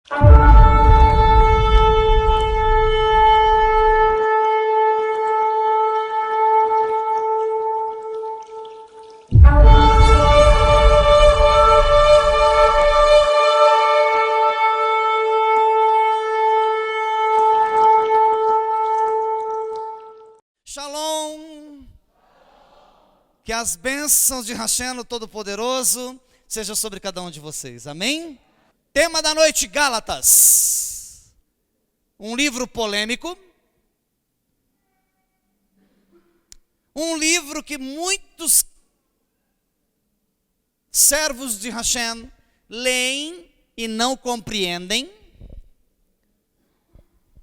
Shalom! Que as bênçãos de Hashem, o Todo-Poderoso, sejam sobre cada um de vocês, amém? Tema da noite, Gálatas. Um livro polêmico. Um livro que muitos servos de Hashem leem e não compreendem.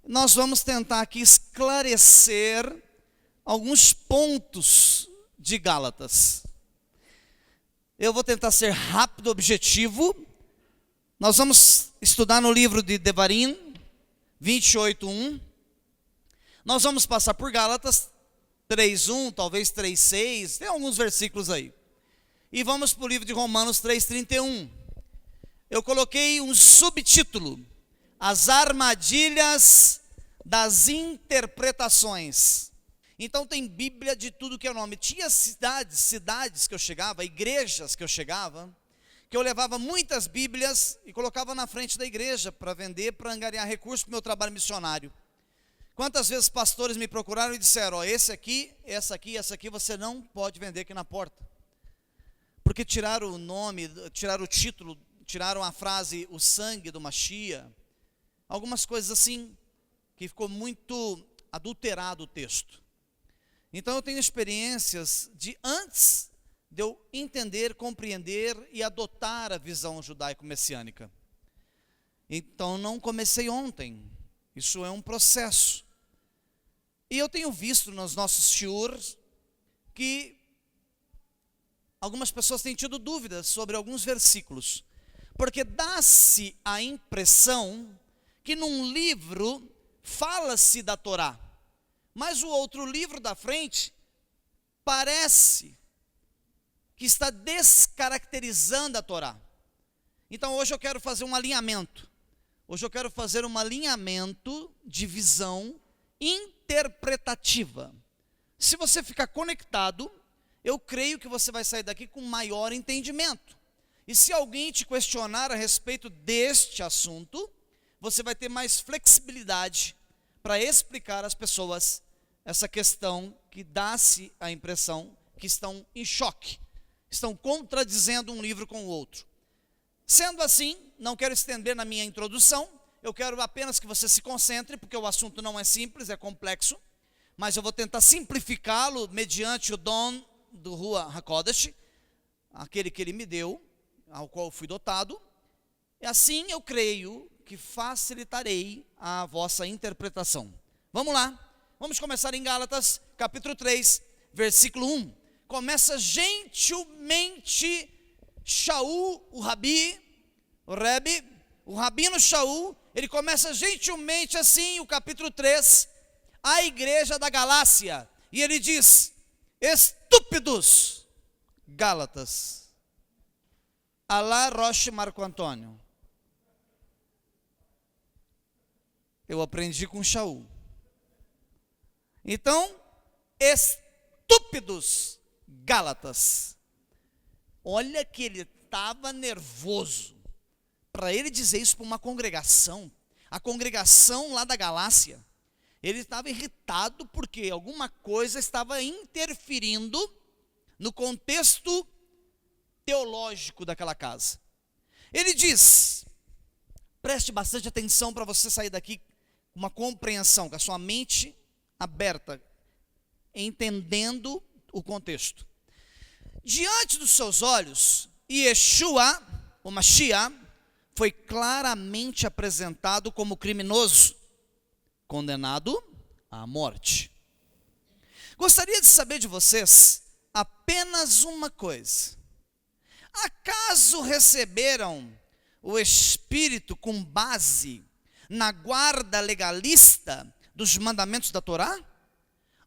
Nós vamos tentar aqui esclarecer alguns pontos de Gálatas. Eu vou tentar ser rápido, objetivo. Nós vamos estudar no livro de Devarim 28:1. Nós vamos passar por Gálatas 3:1, talvez 3:6, tem alguns versículos aí. E vamos para o livro de Romanos 3:31. Eu coloquei um subtítulo: As armadilhas das interpretações. Então tem Bíblia de tudo que é nome. Tinha cidades que eu chegava, igrejas que eu chegava, que eu levava muitas Bíblias e colocava na frente da igreja para vender, para angariar recursos para o meu trabalho missionário. Quantas vezes pastores me procuraram e disseram: ó, essa aqui você não pode vender aqui na porta. Porque tiraram o nome, tiraram o título, tiraram a frase, o sangue do Mashiach. Algumas coisas assim, que ficou muito adulterado o texto. Então eu tenho experiências de antes de eu entender, compreender e adotar a visão judaico-messiânica. Então não comecei ontem, isso é um processo. E eu tenho visto nos nossos shiurs que algumas pessoas têm tido dúvidas sobre alguns versículos, porque dá-se a impressão que num livro fala-se da Torá, mas o outro livro da frente parece que está descaracterizando a Torá. Então hoje eu quero fazer um alinhamento. Hoje eu quero fazer um alinhamento de visão interpretativa. Se você ficar conectado, eu creio que você vai sair daqui com maior entendimento. E se alguém te questionar a respeito deste assunto, você vai ter mais flexibilidade para explicar às pessoas essa questão que dá-se a impressão que estão em choque, estão contradizendo um livro com o outro. Sendo assim, não quero estender na minha introdução, eu quero apenas que você se concentre, porque o assunto não é simples, é complexo, mas eu vou tentar simplificá-lo mediante o dom do Ruach HaKodesh, aquele que ele me deu, ao qual fui dotado, e assim eu creio que facilitarei a vossa interpretação. Vamos lá, vamos começar em Gálatas, capítulo 3, versículo 1. Começa gentilmente Shaul, o rabino Shaul, ele começa gentilmente assim, o capítulo 3, a igreja da Galácia, e ele diz: estúpidos Gálatas. Alá Roche Marco Antônio. Eu aprendi com Shaul. Então, estúpidos Gálatas. Olha que ele estava nervoso. Para ele dizer isso para uma congregação, a congregação lá da Galácia, ele estava irritado porque alguma coisa estava interferindo no contexto teológico daquela casa. Ele diz, preste bastante atenção para você sair daqui com uma compreensão, com a sua mente aberta, entendendo o contexto. Diante dos seus olhos, Yeshua, o Mashiach, foi claramente apresentado como criminoso, condenado à morte. Gostaria de saber de vocês apenas uma coisa: acaso receberam o Espírito com base na guarda legalista dos mandamentos da Torá?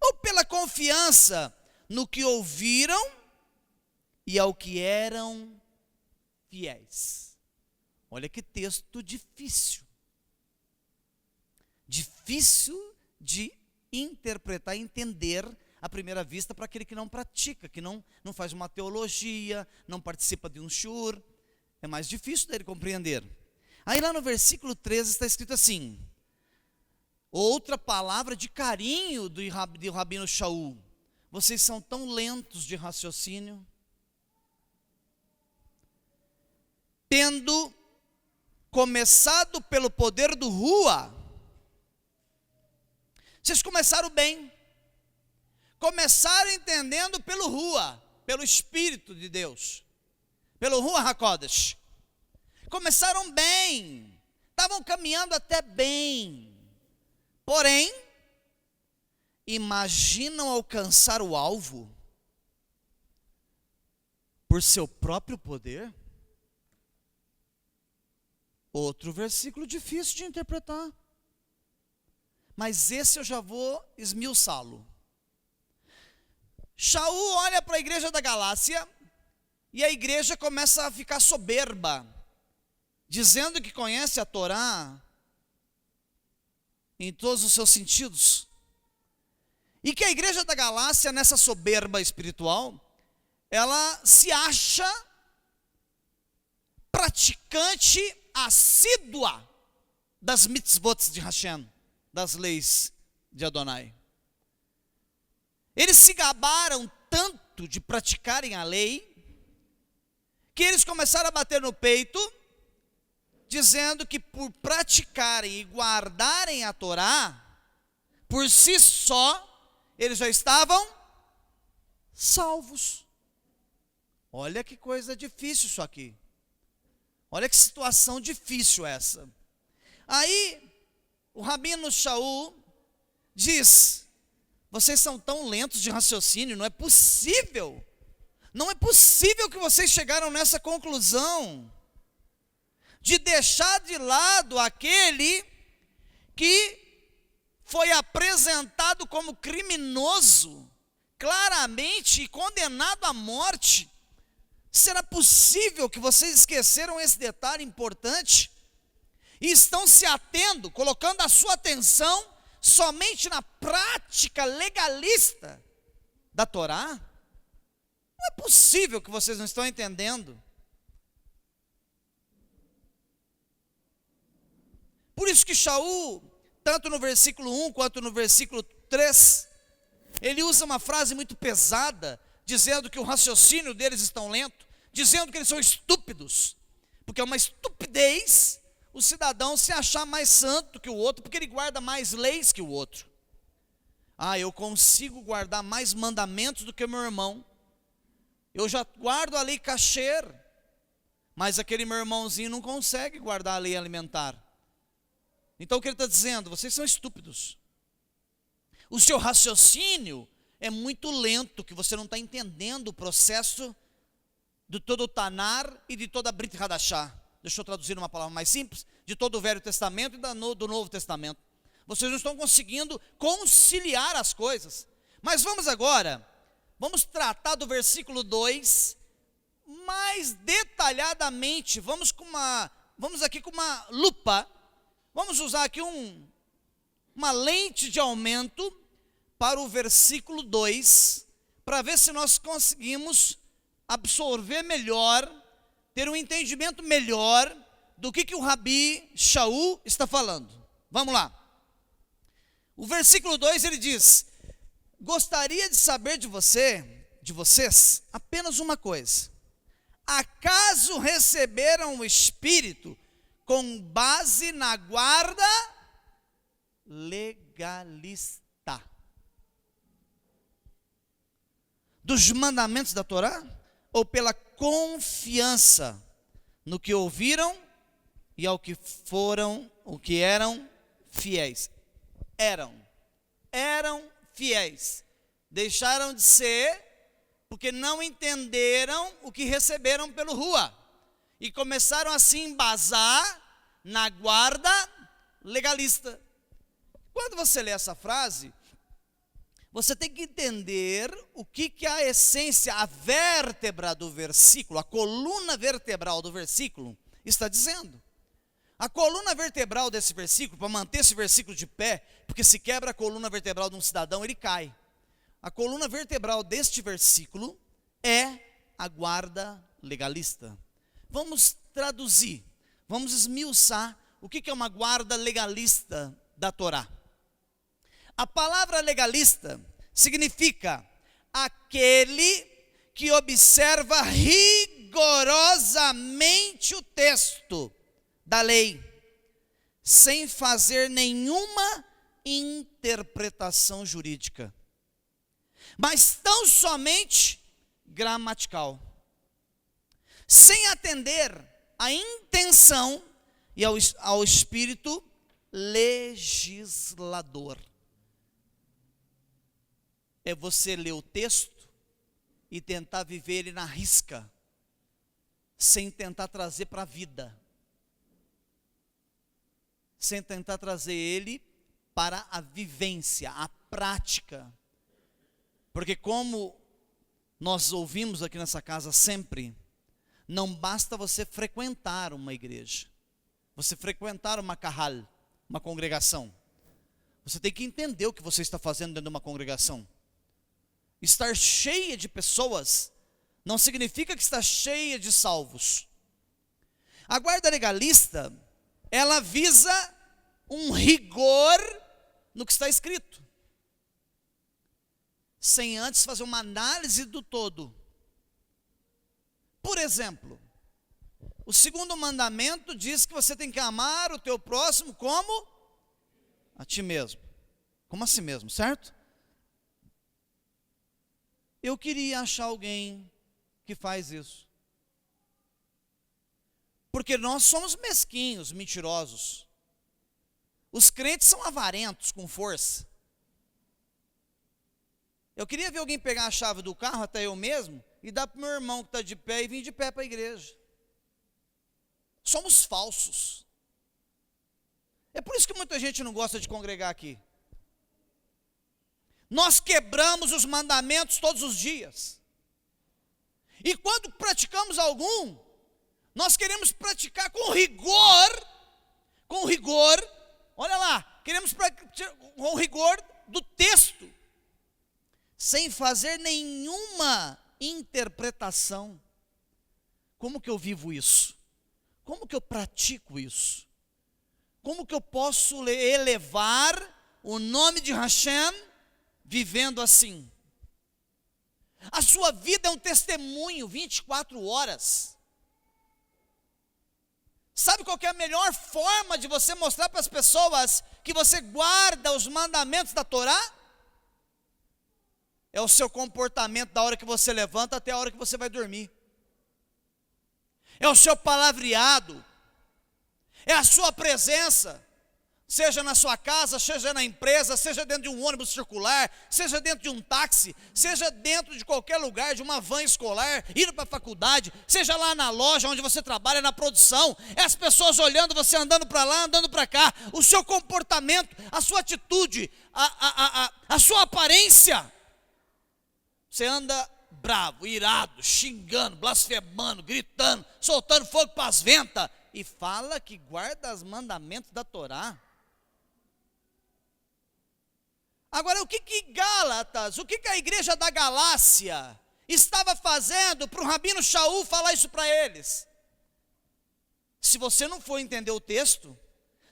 Ou pela confiança no que ouviram e ao que eram fiéis? Olha que texto difícil. difícil de interpretar, entender à primeira vista para aquele que não pratica, que não faz uma teologia, não participa de um shur. É mais difícil dele compreender. Aí lá no versículo 13 está escrito assim, outra palavra de carinho do Rabino Shaul: vocês são tão lentos de raciocínio, tendo começado pelo poder do Rua. Vocês começaram bem, começaram entendendo pelo Rua, pelo Espírito de Deus, pelo Rua HaKodesh. Começaram bem, estavam caminhando até bem, porém, imaginam alcançar o alvo por seu próprio poder? Outro versículo difícil de interpretar, mas esse eu já vou esmiuçá-lo. Shaul olha para a igreja da Galácia, e a igreja começa a ficar soberba, dizendo que conhece a Torá em todos os seus sentidos, e que a igreja da Galácia, nessa soberba espiritual, ela se acha praticante assídua das mitzvot de Hashem, das leis de Adonai. Eles se gabaram tanto de praticarem a lei, que eles começaram a bater no peito, dizendo que por praticarem e guardarem a Torá, por si só, eles já estavam salvos. Olha que coisa difícil isso aqui. Olha que situação difícil essa. Aí, o Rabino Shaul diz: vocês são tão lentos de raciocínio, não é possível que vocês chegaram nessa conclusão, de deixar de lado aquele que foi apresentado como criminoso, claramente e condenado à morte. Será possível que vocês esqueceram esse detalhe importante e estão se atendo, colocando a sua atenção somente na prática legalista da Torá? Não é possível que vocês não estão entendendo. Por isso que Shaul, tanto no versículo 1 quanto no versículo 3, ele usa uma frase muito pesada, dizendo que o raciocínio deles está lento, dizendo que eles são estúpidos, porque é uma estupidez o cidadão se achar mais santo que o outro, porque ele guarda mais leis que o outro. Eu consigo guardar mais mandamentos do que o meu irmão, eu já guardo a lei kasher, mas aquele meu irmãozinho não consegue guardar a lei alimentar. Então o que ele está dizendo? Vocês são estúpidos, o seu raciocínio é muito lento, que você não está entendendo o processo de todo o Tanar e de toda a Brit Hadashah. Deixa eu traduzir numa palavra mais simples, de todo o Velho Testamento e do Novo Testamento. Vocês não estão conseguindo conciliar as coisas. Mas vamos tratar do versículo 2 mais detalhadamente. Vamos aqui com uma lupa, vamos usar aqui uma lente de aumento para o versículo 2, para ver se nós conseguimos absorver melhor, ter um entendimento melhor do que o Rabi Shaul está falando. Vamos lá. O versículo 2 ele diz: gostaria de saber de vocês, apenas uma coisa: acaso receberam o Espírito com base na guarda legalista dos mandamentos da Torá, ou pela confiança no que ouviram e ao que eram fiéis? Eram fiéis, deixaram de ser porque não entenderam o que receberam pelo Rua e começaram a se embasar na guarda legalista. Quando você lê essa frase, você tem que entender o que é a essência, a vértebra do versículo, a coluna vertebral do versículo está dizendo. A coluna vertebral desse versículo, para manter esse versículo de pé, porque se quebra a coluna vertebral de um cidadão, ele cai. A coluna vertebral deste versículo é a guarda legalista. Vamos traduzir, vamos esmiuçar o que é uma guarda legalista da Torá. A palavra legalista significa aquele que observa rigorosamente o texto da lei, sem fazer nenhuma interpretação jurídica, mas tão somente gramatical, sem atender à intenção e ao espírito legislador. É você ler o texto e tentar viver ele na risca, sem tentar trazer para a vida, sem tentar trazer ele para a vivência, a prática. Porque como nós ouvimos aqui nessa casa sempre, não basta você frequentar uma igreja, você frequentar uma kahal, uma congregação. Você tem que entender o que você está fazendo dentro de uma congregação. Estar cheia de pessoas não significa que está cheia de salvos. A guarda legalista, ela visa um rigor no que está escrito, sem antes fazer uma análise do todo. Por exemplo, o segundo mandamento diz que você tem que amar o teu próximo como a ti mesmo. Como a si mesmo, certo? Eu queria achar alguém que faz isso. Porque nós somos mesquinhos, mentirosos. Os crentes são avarentos com força. Eu queria ver alguém pegar a chave do carro, até eu mesmo, e dar para o meu irmão que está de pé e vir de pé para a igreja. Somos falsos. É por isso que muita gente não gosta de congregar aqui. Nós quebramos os mandamentos todos os dias. E quando praticamos algum, nós queremos praticar com rigor, olha lá, queremos praticar com rigor do texto, sem fazer nenhuma interpretação. Como que eu vivo isso? Como que eu pratico isso? Como que eu posso elevar o nome de Hashem vivendo assim? A sua vida é um testemunho 24 horas. Sabe qual que é a melhor forma de você mostrar para as pessoas que você guarda os mandamentos da Torá? É o seu comportamento da hora que você levanta até a hora que você vai dormir. É o seu palavreado. É a sua presença. Seja na sua casa, seja na empresa, seja dentro de um ônibus circular, seja dentro de um táxi, seja dentro de qualquer lugar, de uma van escolar, indo para a faculdade, seja lá na loja onde você trabalha, na produção, é as pessoas olhando você andando para lá, andando para cá, o seu comportamento, a sua atitude, a sua aparência. Você anda bravo, irado, xingando, blasfemando, gritando, soltando fogo para as ventas, e fala que guarda os mandamentos da Torá. Agora, o que Gálatas, o que a igreja da Galácia estava fazendo para o Rabino Shaul falar isso para eles? Se você não for entender o texto,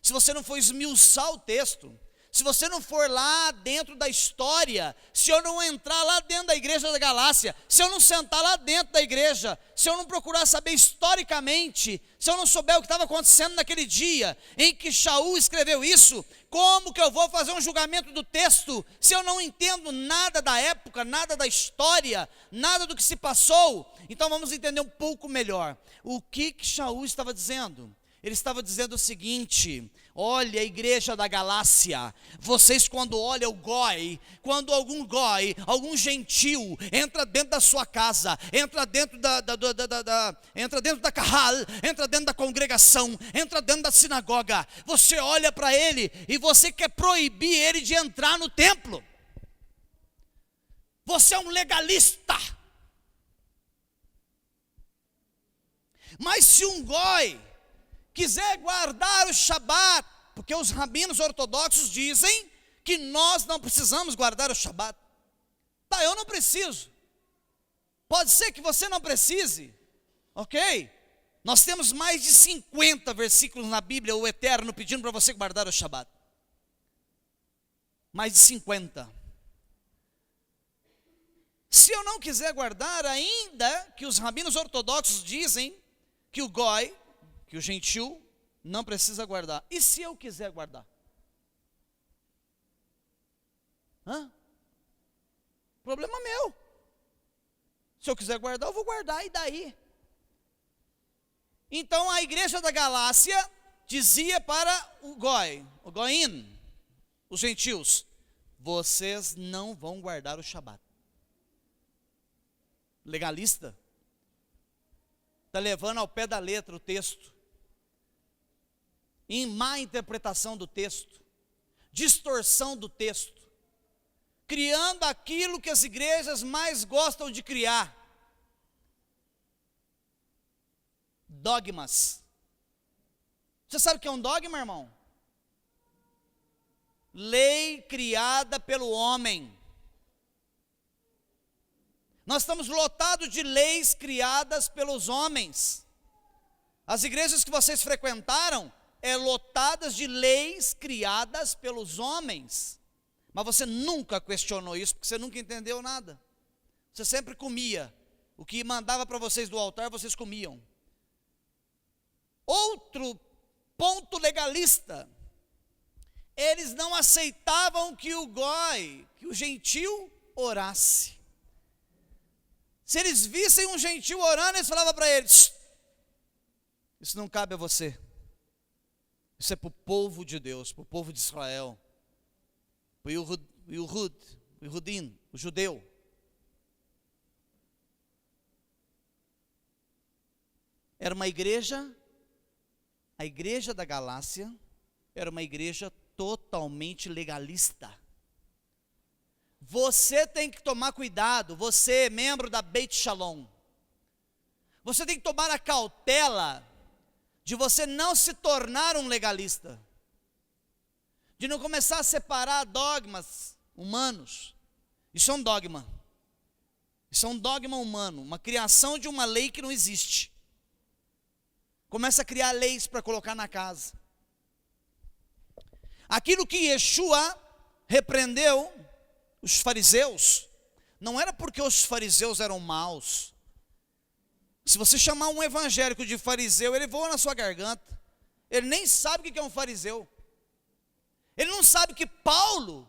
se você não for esmiuçar o texto, se você não for lá dentro da história, se eu não entrar lá dentro da igreja da Galácia, se eu não sentar lá dentro da igreja, se eu não procurar saber historicamente, se eu não souber o que estava acontecendo naquele dia em que Shaul escreveu isso, como que eu vou fazer um julgamento do texto, se eu não entendo nada da época, nada da história, nada do que se passou? Então vamos entender um pouco melhor. O que Shaul estava dizendo? Ele estava dizendo o seguinte: olha a igreja da Galácia, vocês quando olham o goi, quando algum goi, algum gentil, entra dentro da sua casa, entra dentro entra dentro da kahal, entra dentro da congregação, entra dentro da sinagoga, você olha para ele e você quer proibir ele de entrar no templo. Você é um legalista. Mas se um goi quiser guardar o Shabat, porque os rabinos ortodoxos dizem que nós não precisamos guardar o Shabat. Tá, eu não preciso. Pode ser que você não precise, ok? Nós temos mais de 50 versículos na Bíblia, o Eterno, pedindo para você guardar o Shabat. Mais de 50. Se eu não quiser guardar, ainda que os rabinos ortodoxos dizem que o goi, que o gentil, não precisa guardar. E se eu quiser guardar? Problema meu. Se eu quiser guardar, eu vou guardar, e daí? Então a igreja da Galácia dizia para o goi, o goim, os gentios: vocês não vão guardar o Shabat. Legalista. Está levando ao pé da letra o texto. Em má interpretação do texto. Distorção do texto. Criando aquilo que as igrejas mais gostam de criar. Dogmas. Você sabe o que é um dogma, irmão? Lei criada pelo homem. Nós estamos lotados de leis criadas pelos homens. As igrejas que vocês frequentaram lotadas de leis criadas pelos homens. Mas você nunca questionou isso, porque você nunca entendeu nada. Você sempre comia. O que mandava para vocês do altar, vocês comiam. Outro ponto legalista. Eles não aceitavam que o goi, que o gentil, orasse. Se eles vissem um gentil orando, eles falavam para eles: isso não cabe a você. Isso é para o povo de Deus, para o povo de Israel. Para o Yehudim, o judeu. Era uma igreja, a igreja da Galácia, era uma igreja totalmente legalista. Você tem que tomar cuidado, você, membro da Beit Shalom. Você tem que tomar a cautela de você não se tornar um legalista. De não começar a separar dogmas humanos. Isso é um dogma. Isso é um dogma humano, uma criação de uma lei que não existe. Começa a criar leis para colocar na casa. Aquilo que Yeshua repreendeu os fariseus, não era porque os fariseus eram maus. Se você chamar um evangélico de fariseu, ele voa na sua garganta. Ele nem sabe o que é um fariseu. Ele não sabe que Paulo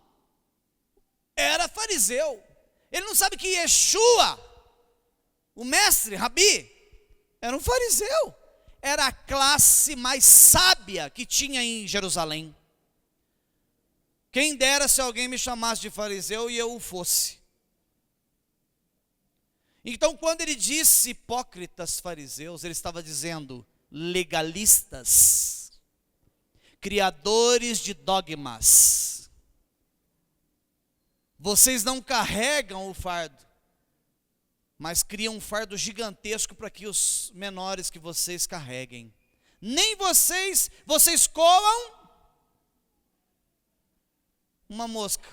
era fariseu. Ele não sabe que Yeshua, o mestre, Rabi, era um fariseu. Era a classe mais sábia que tinha em Jerusalém. Quem dera se alguém me chamasse de fariseu e eu o fosse. Então, quando ele disse hipócritas fariseus, ele estava dizendo legalistas, criadores de dogmas. Vocês não carregam o fardo, mas criam um fardo gigantesco para que os menores que vocês carreguem. Nem vocês coam uma mosca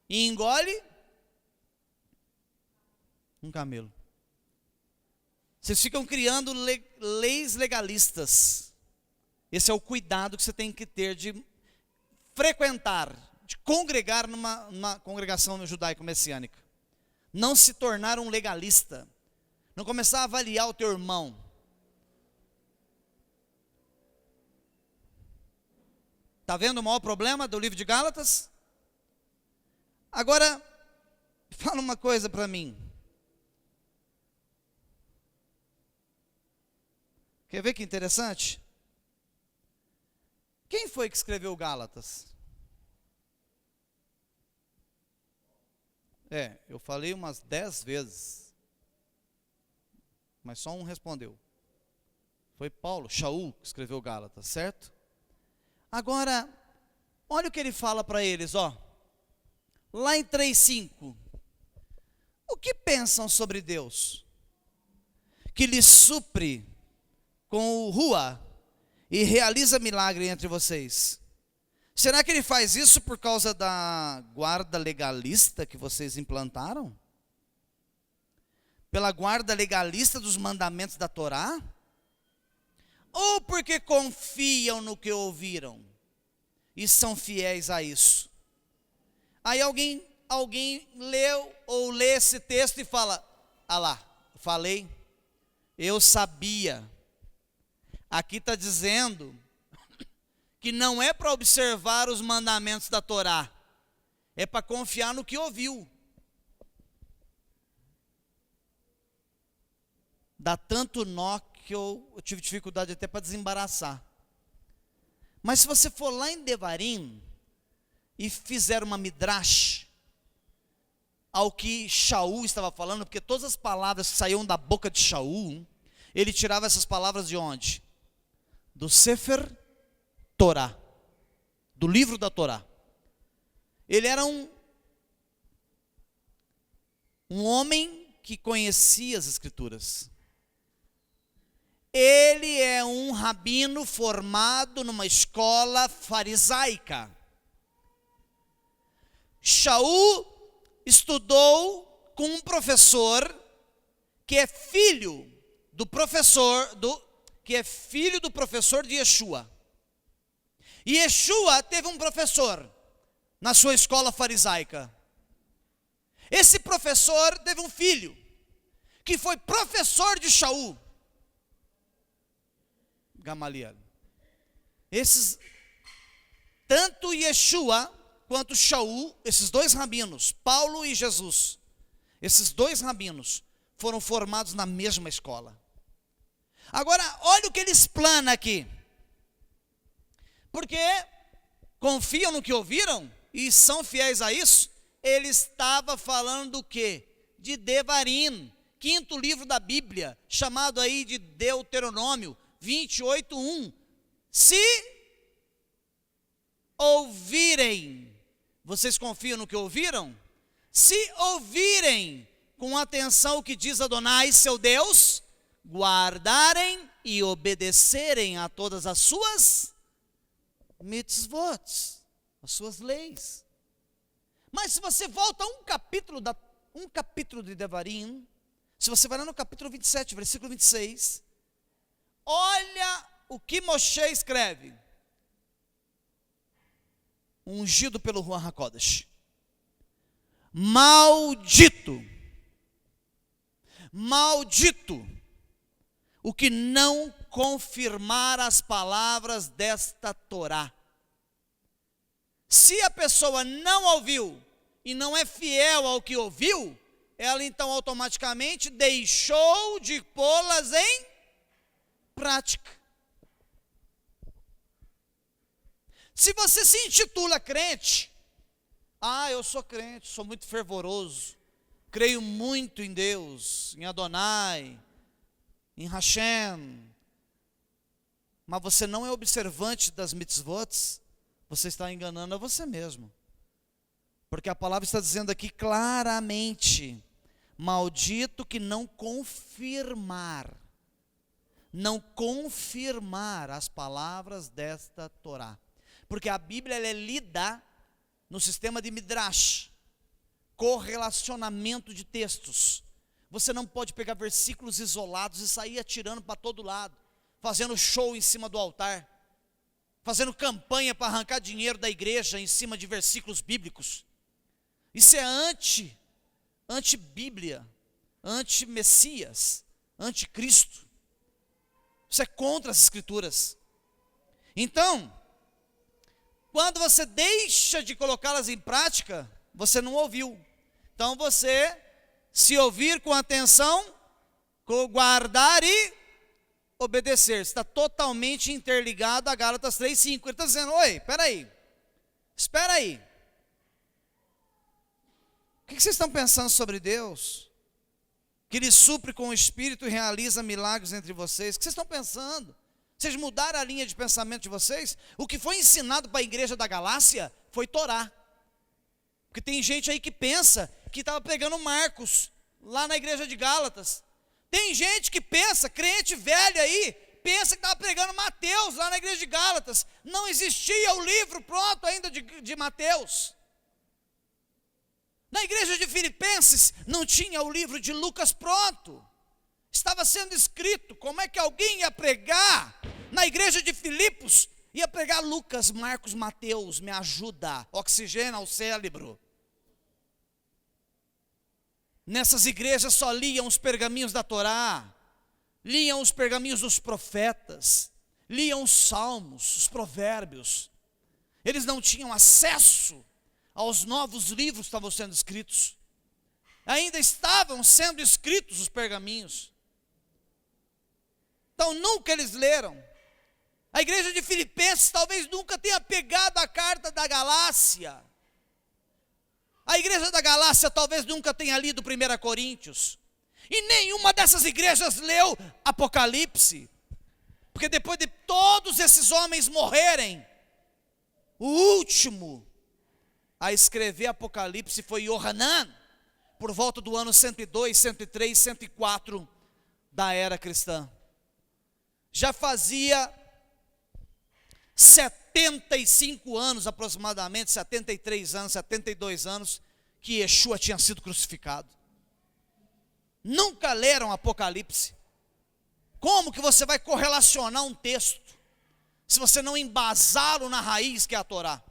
e engole um camelo. Vocês ficam criando leis legalistas. Esse é o cuidado que você tem que ter de frequentar, de congregar numa congregação judaico-messiânica. Não se tornar um legalista. Não começar a avaliar o teu irmão. Está vendo o maior problema do livro de Gálatas? Agora, fala uma coisa para mim. Quer ver que interessante? Quem foi que escreveu Gálatas? Eu falei umas 10 vezes, mas só um respondeu. Foi Paulo, Shaul, que escreveu Gálatas, certo? Agora, olha o que ele fala para eles, lá em 3:5. O que pensam sobre Deus? Que lhes supre com o Rua e realiza milagre entre vocês. Será que ele faz isso por causa da guarda legalista que vocês implantaram? Pela guarda legalista dos mandamentos da Torá? Ou porque confiam no que ouviram e são fiéis a isso? Aí alguém leu ou lê esse texto e fala: ah lá, falei, eu sabia. Aqui está dizendo que não é para observar os mandamentos da Torá, é para confiar no que ouviu. Dá tanto nó que eu tive dificuldade até para desembaraçar. Mas se você for lá em Devarim e fizer uma midrash ao que Shaul estava falando, porque todas as palavras que saíam da boca de Shaul, ele tirava essas palavras de onde? Do Sefer Torá, do livro da Torá. Ele era um homem que conhecia as Escrituras. Ele é um rabino formado numa escola farisaica. Shaul estudou com um professor que é filho do professor de Yeshua. E Yeshua teve um professor na sua escola farisaica. Esse professor teve um filho que foi professor de Shaul, Gamaliel. Tanto Yeshua quanto Shaul, esses dois rabinos, Paulo e Jesus, esses dois rabinos foram formados na mesma escola. Agora, olha o que ele explana aqui. Porque confiam no que ouviram e são fiéis a isso. Ele estava falando do quê? De Devarim, quinto livro da Bíblia, chamado aí de Deuteronômio 28:1. Se ouvirem, vocês confiam no que ouviram? Se ouvirem com atenção o que diz Adonai, seu Deus, guardarem e obedecerem a todas as suas mitzvot, as suas leis. Mas se você volta a um capítulo de Devarim, se você vai lá no capítulo 27, versículo 26, olha o que Moshe escreve, ungido pelo Ruach HaKodesh: maldito o que não confirmar as palavras desta Torá. Se a pessoa não ouviu e não é fiel ao que ouviu, ela então automaticamente deixou de pô-las em prática. Se você se intitula crente, eu sou crente, sou muito fervoroso, creio muito em Deus, em Adonai, em Hashem, mas você não é observante das mitzvot, você está enganando a você mesmo. Porque a palavra está dizendo aqui claramente: maldito que não confirmar as palavras desta Torá. Porque a Bíblia ela é lida no sistema de Midrash, correlacionamento de textos. Você não pode pegar versículos isolados e sair atirando para todo lado, fazendo show em cima do altar, fazendo campanha para arrancar dinheiro da igreja em cima de versículos bíblicos. Isso é anti-Bíblia, anti-Messias, anti-Cristo. Isso é contra as Escrituras. Então, quando você deixa de colocá-las em prática, você não ouviu. Então você, se ouvir com atenção, guardar e obedecer, está totalmente interligado a Gálatas 3:5. Ele está dizendo: oi, espera aí. O que vocês estão pensando sobre Deus? Que Ele supre com o Espírito e realiza milagres entre vocês. O que vocês estão pensando? Vocês mudaram a linha de pensamento de vocês? O que foi ensinado para a igreja da Galácia foi Torá. Porque tem gente aí que pensa que estava pregando Marcos, lá na igreja de Gálatas. Tem gente que pensa, crente velho aí, pensa que estava pregando Mateus lá na igreja de Gálatas. Não existia o livro pronto ainda de Mateus. Na igreja de Filipenses não tinha o livro de Lucas pronto. Estava sendo escrito. Como é que alguém ia pregar na igreja de Filipos? Ia pregar Lucas, Marcos, Mateus, me ajuda, oxigena o cérebro. Nessas igrejas só liam os pergaminhos da Torá, liam os pergaminhos dos profetas, liam os salmos, os provérbios. Eles não tinham acesso aos novos livros que estavam sendo escritos. Ainda estavam sendo escritos os pergaminhos. Então nunca eles leram. A igreja de Filipenses talvez nunca tenha pegado a carta da Galácia. A igreja da Galácia talvez nunca tenha lido 1 Coríntios. E nenhuma dessas igrejas leu Apocalipse. Porque depois de todos esses homens morrerem, o último a escrever Apocalipse foi Yohanan, por volta do ano 102, 103, 104 da era cristã. Já fazia 75 anos aproximadamente, 73 anos, 72 anos, que Yeshua tinha sido crucificado. Nunca leram Apocalipse. Como que você vai correlacionar um texto, se você não embasá-lo na raiz que é a Torá?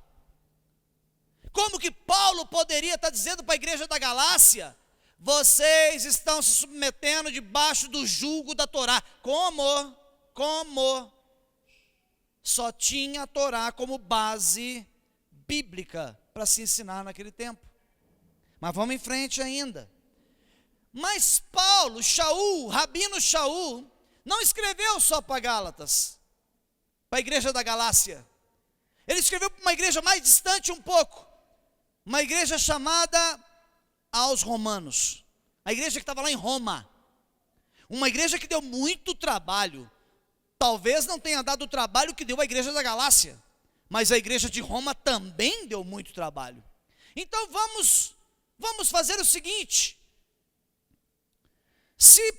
Como que Paulo poderia estar dizendo para a igreja da Galácia: vocês estão se submetendo debaixo do jugo da Torá? Como? Só tinha a Torá como base bíblica para se ensinar naquele tempo. Mas vamos em frente ainda. Mas Paulo, Shaul, Rabino Shaul, não escreveu só para Gálatas, para a igreja da Galácia. Ele escreveu para uma igreja mais distante um pouco, uma igreja chamada aos Romanos, a igreja que estava lá em Roma, uma igreja que deu muito trabalho. Talvez não tenha dado o trabalho que deu a igreja da Galácia, mas a igreja de Roma também deu muito trabalho. Então vamos fazer o seguinte: se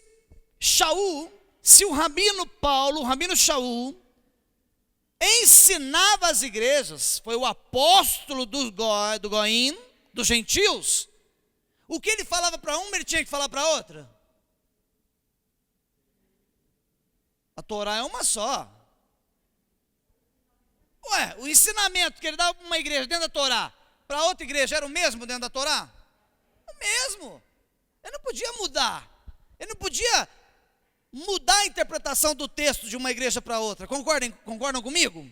o Rabino Paulo, o Rabino Shaul, ensinava as igrejas, foi o apóstolo do Goim, dos gentios, o que ele falava para uma, ele tinha que falar para outra. A Torá é uma só. Ué, o ensinamento que ele dava para uma igreja dentro da Torá, para outra igreja era o mesmo dentro da Torá? O mesmo. Ele não podia mudar. Ele não podia mudar a interpretação do texto de uma igreja para outra. Concordam comigo?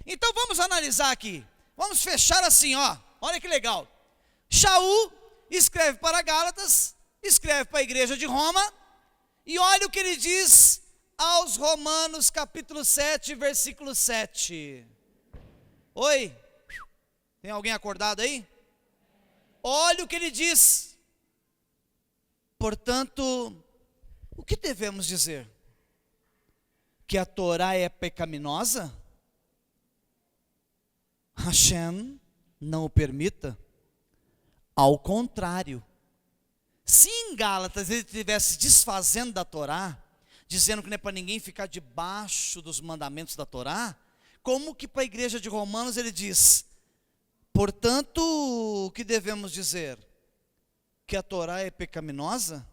Então vamos analisar aqui. Vamos fechar assim, ó. Olha que legal. Shaul escreve para Gálatas, escreve para a igreja de Roma, e olha o que ele diz aos Romanos capítulo 7, versículo 7. Oi? Tem alguém acordado aí? Olha o que ele diz. Portanto, o que devemos dizer? Que a Torá é pecaminosa? Hashem não o permita. Ao contrário, se em Gálatas ele estivesse desfazendo da Torá, dizendo que não é para ninguém ficar debaixo dos mandamentos da Torá, como que para a igreja de Romanos ele diz: portanto, o que devemos dizer? Que a Torá é pecaminosa?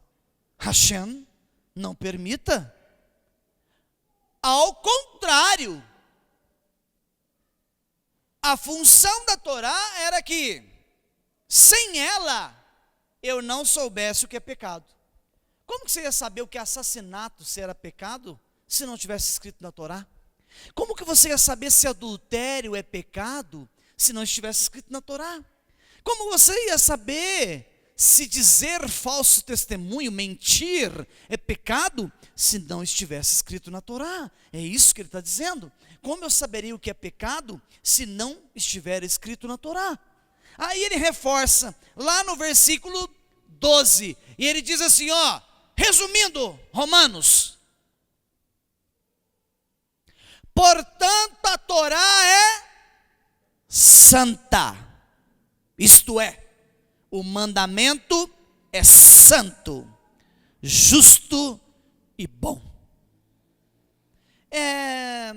Hashem não permita. Ao contrário, a função da Torá era que, sem ela, eu não soubesse o que é pecado. Como que você ia saber o que é assassinato, se era pecado, se não tivesse escrito na Torá? Como que você ia saber se adultério é pecado, se não estivesse escrito na Torá? Como você ia saber se dizer falso testemunho, mentir, é pecado, se não estivesse escrito na Torá? É isso que ele está dizendo. Como eu saberia o que é pecado, se não estiver escrito na Torá? Aí ele reforça, lá no versículo 12, e ele diz assim, ó, resumindo, Romanos: portanto a Torá é santa, isto é, o mandamento é santo, justo e bom. É,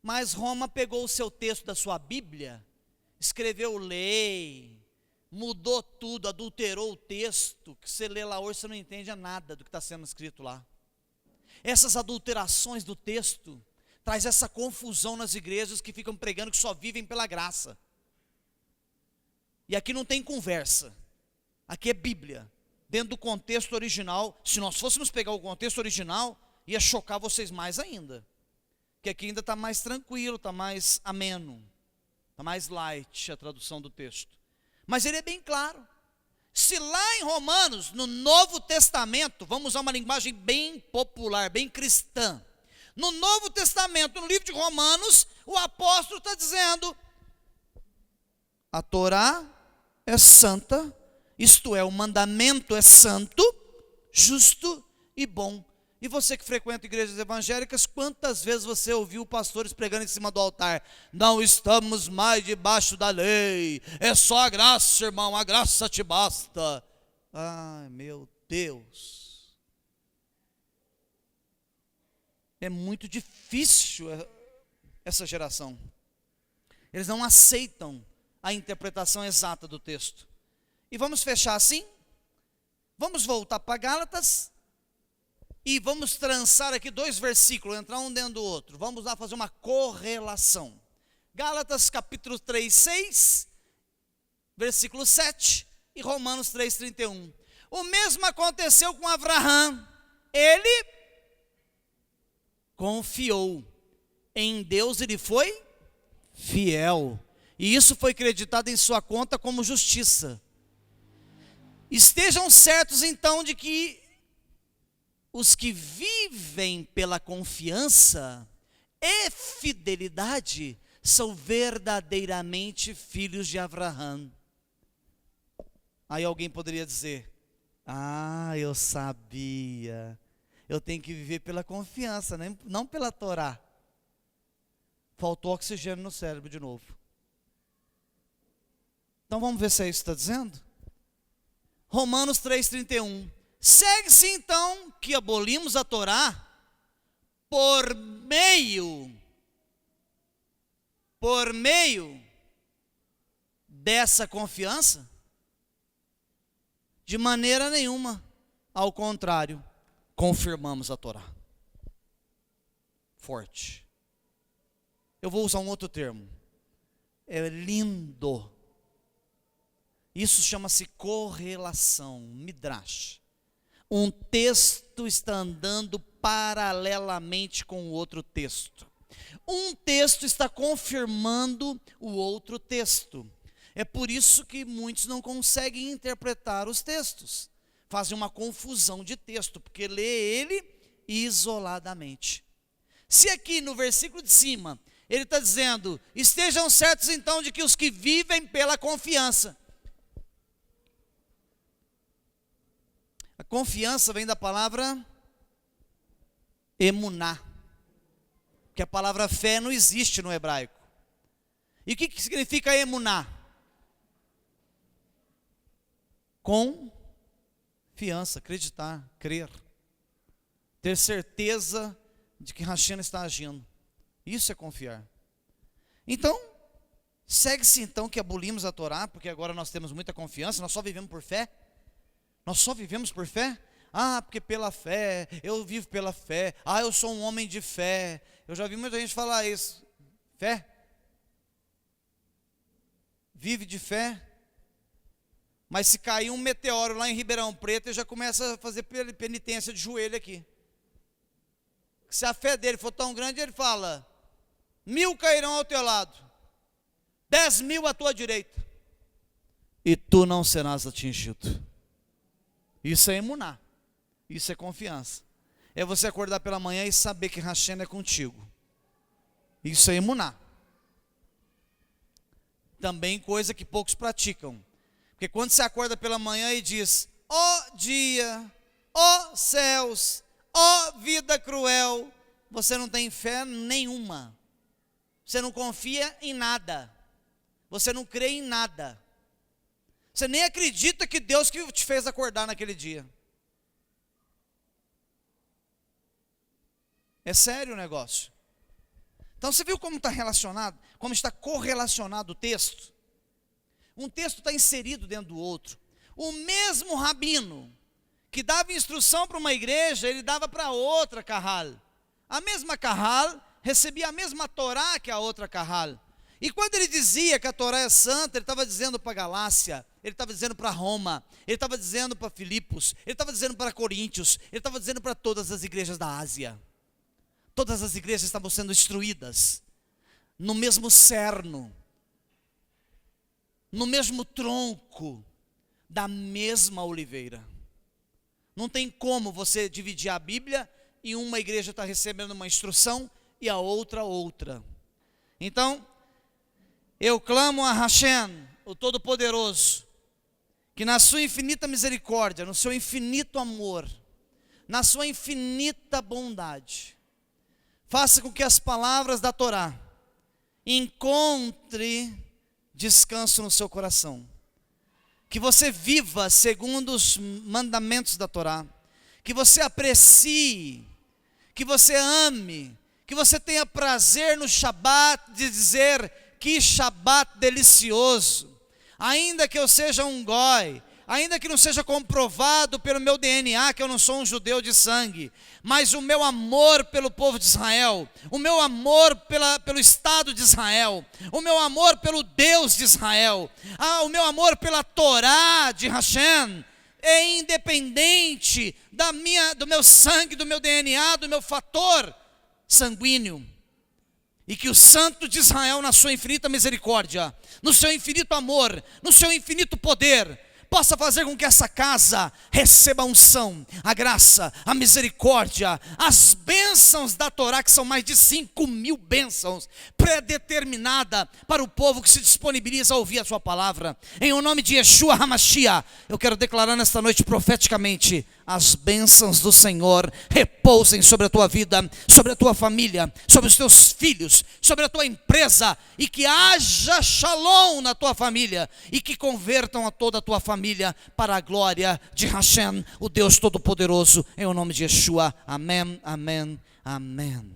mas Roma pegou o seu texto da sua Bíblia, escreveu lei, mudou tudo, adulterou o texto, que você lê lá hoje, você não entende nada do que está sendo escrito lá. Essas adulterações do texto traz essa confusão nas igrejas que ficam pregando que só vivem pela graça. E aqui não tem conversa, aqui é Bíblia, dentro do contexto original. Se nós fôssemos pegar o contexto original, ia chocar vocês mais ainda, que aqui ainda está mais tranquilo, está mais ameno, está mais light a tradução do texto. Mas ele é bem claro. Se lá em Romanos, no Novo Testamento, vamos usar uma linguagem bem popular, bem cristã. No Novo Testamento, no livro de Romanos, o apóstolo está dizendo: a Torá é santa, isto é, o mandamento é santo, justo e bom. E você que frequenta igrejas evangélicas, quantas vezes você ouviu pastores pregando em cima do altar: não estamos mais debaixo da lei, é só a graça, irmão, a graça te basta. Ai, meu Deus, é muito difícil essa geração. Eles não aceitam a interpretação exata do texto. E vamos fechar assim? Vamos voltar para Gálatas e vamos trançar aqui 2 versículos, entrar um dentro do outro. Vamos lá fazer uma correlação. Gálatas capítulo 3, 6, versículo 7 e Romanos 3, 31. O mesmo aconteceu com Abraão. Ele confiou em Deus, ele foi fiel, e isso foi creditado em sua conta como justiça. Estejam certos então de que os que vivem pela confiança e fidelidade são verdadeiramente filhos de Abraão. Aí alguém poderia dizer: ah, eu sabia, eu tenho que viver pela confiança, não pela Torá. Faltou oxigênio no cérebro de novo. Então vamos ver se é isso que está dizendo? Romanos 3,31. Segue-se então que abolimos a Torá por meio dessa confiança? De maneira nenhuma. Ao contrário, confirmamos a Torá. Forte. Eu vou usar um outro termo. É lindo. Isso chama-se correlação, midrash. Um texto está andando paralelamente com o outro texto. Um texto está confirmando o outro texto. É por isso que muitos não conseguem interpretar os textos. Fazem uma confusão de texto, porque lê ele isoladamente. Se aqui no versículo de cima, ele está dizendo: estejam certos então de que os que vivem pela confiança. A confiança vem da palavra emuná, que a palavra fé não existe no hebraico. E o que significa emuná? Confiança, acreditar, crer, ter certeza de que Hashem está agindo. Isso é confiar. Então, segue-se então que abolimos a Torá, porque agora nós temos muita confiança, nós só vivemos por fé. Nós só vivemos por fé? Ah, porque pela fé, eu vivo pela fé. Ah, eu sou um homem de fé. Eu já vi muita gente falar isso. Fé? Vive de fé? Mas se cair um meteoro lá em Ribeirão Preto, ele já começa a fazer penitência de joelho aqui. Se a fé dele for tão grande, ele fala: 1000 cairão ao teu lado, 10.000 à tua direita, e tu não serás atingido. Isso é emuná, isso é confiança. É você acordar pela manhã e saber que Hashem é contigo. Isso é emuná. Também coisa que poucos praticam. Porque quando você acorda pela manhã e diz: ó dia, ó céus, ó vida cruel, você não tem fé nenhuma. Você não confia em nada. Você não crê em nada. Você nem acredita que Deus que te fez acordar naquele dia. É sério o negócio. Então você viu como está relacionado, como está correlacionado o texto? Um texto está inserido dentro do outro. O mesmo rabino que dava instrução para uma igreja, ele dava para outra carral. A mesma carral recebia a mesma Torá que a outra carral. E quando ele dizia que a Torá é santa, ele estava dizendo para Galácia, ele estava dizendo para Roma, ele estava dizendo para Filipos, ele estava dizendo para Coríntios, ele estava dizendo para todas as igrejas da Ásia. Todas as igrejas estavam sendo instruídas no mesmo cerno, no mesmo tronco da mesma oliveira. Não tem como você dividir a Bíblia e uma igreja está recebendo uma instrução e a outra. Então, eu clamo a Hashem, o Todo-Poderoso, que na sua infinita misericórdia, no seu infinito amor, na sua infinita bondade, faça com que as palavras da Torá encontre descanso no seu coração. Que você viva segundo os mandamentos da Torá. Que você aprecie, que você ame, que você tenha prazer no Shabat de dizer que Shabat delicioso. Ainda que eu seja um goi, ainda que não seja comprovado pelo meu DNA que eu não sou um judeu de sangue, mas o meu amor pelo povo de Israel, o meu amor pelo Estado de Israel, o meu amor pelo Deus de Israel, o meu amor pela Torá de Hashem, é independente do meu sangue, do meu DNA, do meu fator sanguíneo. E que o Santo de Israel, na sua infinita misericórdia, no seu infinito amor, no seu infinito poder, possa fazer com que essa casa receba a unção, a graça, a misericórdia, as bênçãos da Torá, que são mais de 5.000 bênçãos, predeterminada para o povo que se disponibiliza a ouvir a sua palavra. Em o nome de Yeshua HaMashiach, eu quero declarar nesta noite profeticamente: as bênçãos do Senhor repousem sobre a tua vida, sobre a tua família, sobre os teus filhos, sobre a tua empresa, e que haja shalom na tua família, e que convertam a toda a tua família para a glória de Hashem, o Deus Todo-Poderoso, em o nome de Yeshua. Amém, amém, amém.